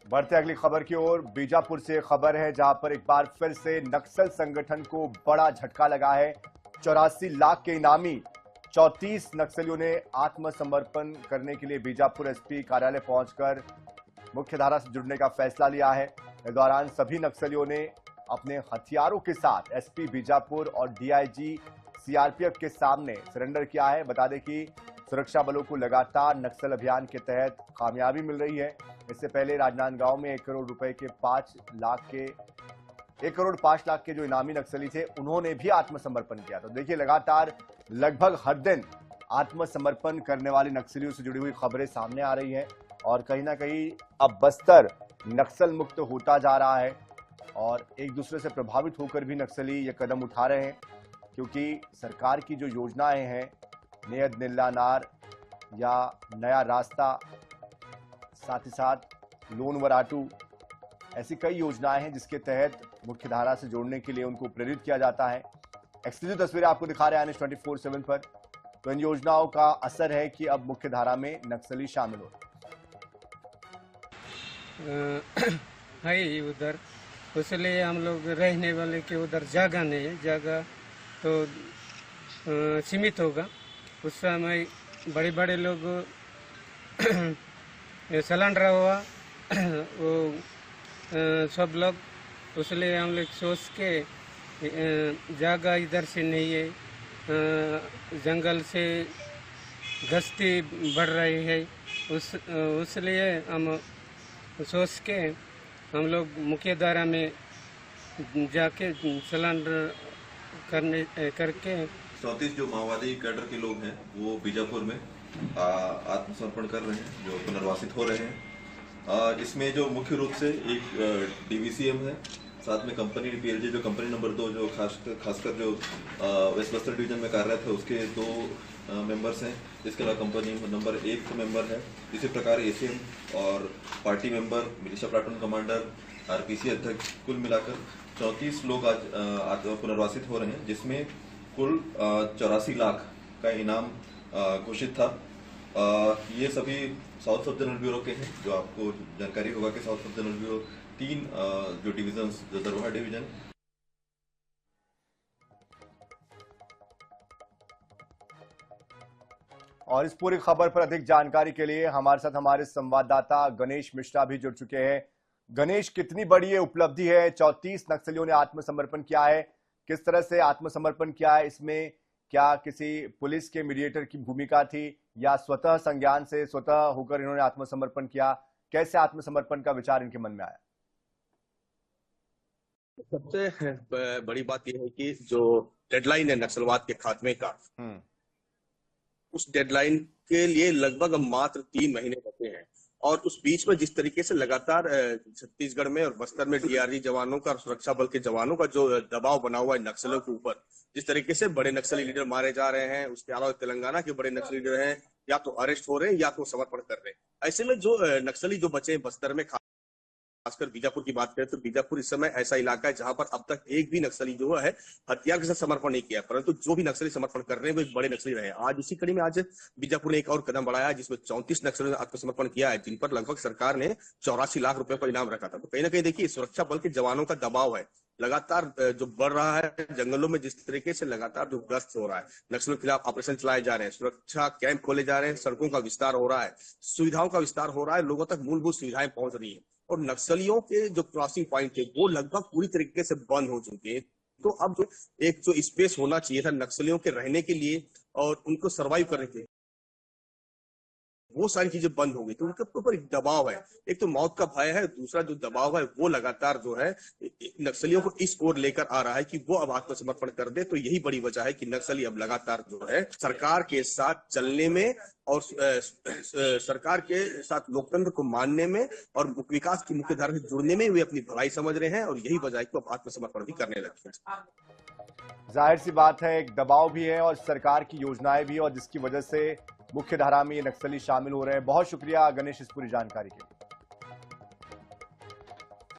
बढ़ते अगली खबर की ओर। बीजापुर से खबर है जहां पर एक बार फिर से नक्सल संगठन को बड़ा झटका लगा है। 84 लाख के इनामी 34 नक्सलियों ने आत्मसमर्पण करने के लिए बीजापुर एसपी कार्यालय पहुंचकर मुख्यधारा से जुड़ने का फैसला लिया है। इस दौरान सभी नक्सलियों ने अपने हथियारों के साथ एसपी बीजापुर और डीआईजी सीआरपीएफ के सामने सरेंडर किया है। बता दें कि सुरक्षा बलों को लगातार नक्सल अभियान के तहत कामयाबी मिल रही है। इससे पहले राजनांदगांव में 1 करोड़ रुपए के 1 करोड़ 5 लाख के जो इनामी नक्सली थे उन्होंने भी आत्मसमर्पण किया। तो देखिए, लगातार लगभग हर दिन आत्मसमर्पण करने वाले नक्सलियों से जुड़ी हुई खबरें सामने आ रही हैं और कहीं ना कहीं अब बस्तर नक्सल मुक्त होता जा रहा है और एक दूसरे से प्रभावित होकर भी नक्सली ये कदम उठा रहे हैं, क्योंकि सरकार की जो योजनाएं हैं, नेयद नीला नार या नया रास्ता, साथ ही साथ लोन वराटू, ऐसी कई योजनाएं हैं जिसके तहत मुख्यधारा से जोड़ने के लिए उनको प्रेरित किया जाता है। एक्सक्लूसिव तस्वीरें आपको दिखा रहे हैं NH 24/7 पर। तो इन योजनाओं का असर है कि अब मुख्यधारा में नक्सली शामिल हो है उधर, इसलिए हम लोग रहने वाले के उधर जगह नहीं है। जगह तो सीमित होगा। उस समय बड़े बड़े लोग सिलेंडर हुआ वो सब लोग, इसलिए हम लोग सोच के जगह इधर से नहीं है, जंगल से गश्ती बढ़ रही है, उसलिए हम सोच के हम लोग मुख्यधारा में जाके सिलेंडर करके 34 जो माओवादी कैडर के लोग हैं वो बीजापुर में आत्मसमर्पण कर रहे हैं, जो पुनर्वासित हो रहे हैं। इसमें जो मुख्य रूप से एक डीवीसीएम है, साथ में कंपनी पीएलजी जो कंपनी नंबर 2 जो खासकर जो वेस्ट बस्तर डिवीजन में कार्यरत है उसके 2 मेंबर्स हैं। इसके अलावा कंपनी नंबर 1 मेंबर है। इसी प्रकार एसीएम और party member, militia platoon commander, RPC अध्यक्ष, कुल मिलाकर 34 लोग आज पुनर्वासित हो रहे हैं, जिसमें कुल 84 लाख का इनाम घोषित था। ये सभी साउथ सब जनरल ब्यूरो के हैं। जो आपको जानकारी होगा कि साउथ सब जनरल ब्यूरो 3 जो डिवीजन, जो दरभंगा डिवीजन, और इस पूरी खबर पर अधिक जानकारी के लिए हमारे साथ हमारे संवाददाता गणेश मिश्रा भी जुड़ चुके हैं। गणेश, कितनी बड़ी ये उपलब्धि है? 34 नक्सलियों ने आत्मसमर्पण किया है। किस तरह से आत्मसमर्पण किया है? इसमें क्या किसी पुलिस के मीडिएटर की भूमिका थी या स्वतः संज्ञान से स्वतः होकर इन्होंने आत्मसमर्पण किया? कैसे आत्मसमर्पण का विचार इनके मन में आया? सबसे बड़ी बात यह है कि जो डेडलाइन है नक्सलवाद के खात्मे का, उस डेडलाइन के लिए लगभग मात्र 3 महीने बचे हैं। और उस बीच में जिस तरीके से लगातार छत्तीसगढ़ में और बस्तर में डीआरजी जवानों का और सुरक्षा बल के जवानों का जो दबाव बना हुआ है नक्सलों के ऊपर, जिस तरीके से बड़े नक्सली लीडर मारे जा रहे हैं, उसके अलावा तेलंगाना के बड़े नक्सली लीडर हैं या तो अरेस्ट हो रहे हैं या तो समर्पण कर रहे हैं। ऐसे में जो नक्सली जो बचे हैं बस्तर में, खासकर बीजापुर की बात करें तो बीजापुर इस समय ऐसा इलाका है जहां पर अब तक एक भी नक्सली जो है हथियार के साथ समर्पण नहीं किया, परंतु जो भी नक्सली समर्पण कर रहे हैं वो एक बड़े नक्सली रहे। आज उसी कड़ी में आज बीजापुर ने एक और कदम बढ़ाया जिसमें 34 नक्सलियों ने आत्मसमर्पण किया है, जिन पर लगभग सरकार ने 84 लाख रुपए का इनाम रखा था। तो कहीं ना कहीं देखिए, सुरक्षा बल के जवानों का दबाव है लगातार जो बढ़ रहा है। जंगलों में जिस तरीके से लगातार जो गश्त हो रहा है, नक्सलियों के खिलाफ ऑपरेशन चलाए जा रहे हैं, सुरक्षा कैंप खोले जा रहे हैं, सड़कों का विस्तार हो रहा है, सुविधाओं का विस्तार हो रहा है, लोगों तक मूलभूत सुविधाएं पहुंच रही है और नक्सलियों के जो क्रॉसिंग पॉइंट थे वो लगभग पूरी तरीके से बंद हो चुके हैं। तो अब जो स्पेस होना चाहिए था नक्सलियों के रहने के लिए और उनको सर्वाइव करने के लिए, वो सारी चीजें बंद हो गई। तो उनके ऊपर एक दबाव है, एक तो मौत का भय है, दूसरा जो दबाव है वो लगातार जो है नक्सलियों को इस ओर लेकर आ रहा है कि वो अब आत्मसमर्पण कर दे। तो यही बड़ी वजह है कि नक्सली अब लगातार जो है सरकार के साथ चलने में और सरकार के साथ लोकतंत्र को मानने में और विकास की मुख्यधारा से जुड़ने में वे अपनी भलाई समझ रहे हैं और यही वजह है कि अब आत्मसमर्पण भी करने लगे हैं। जाहिर सी बात है, एक दबाव भी है और सरकार की योजनाएं भी, और जिसकी वजह से मुख्य धारा में ये नक्सली शामिल हो रहे हैं। बहुत शुक्रिया गणेश इस पूरी जानकारी के लिए।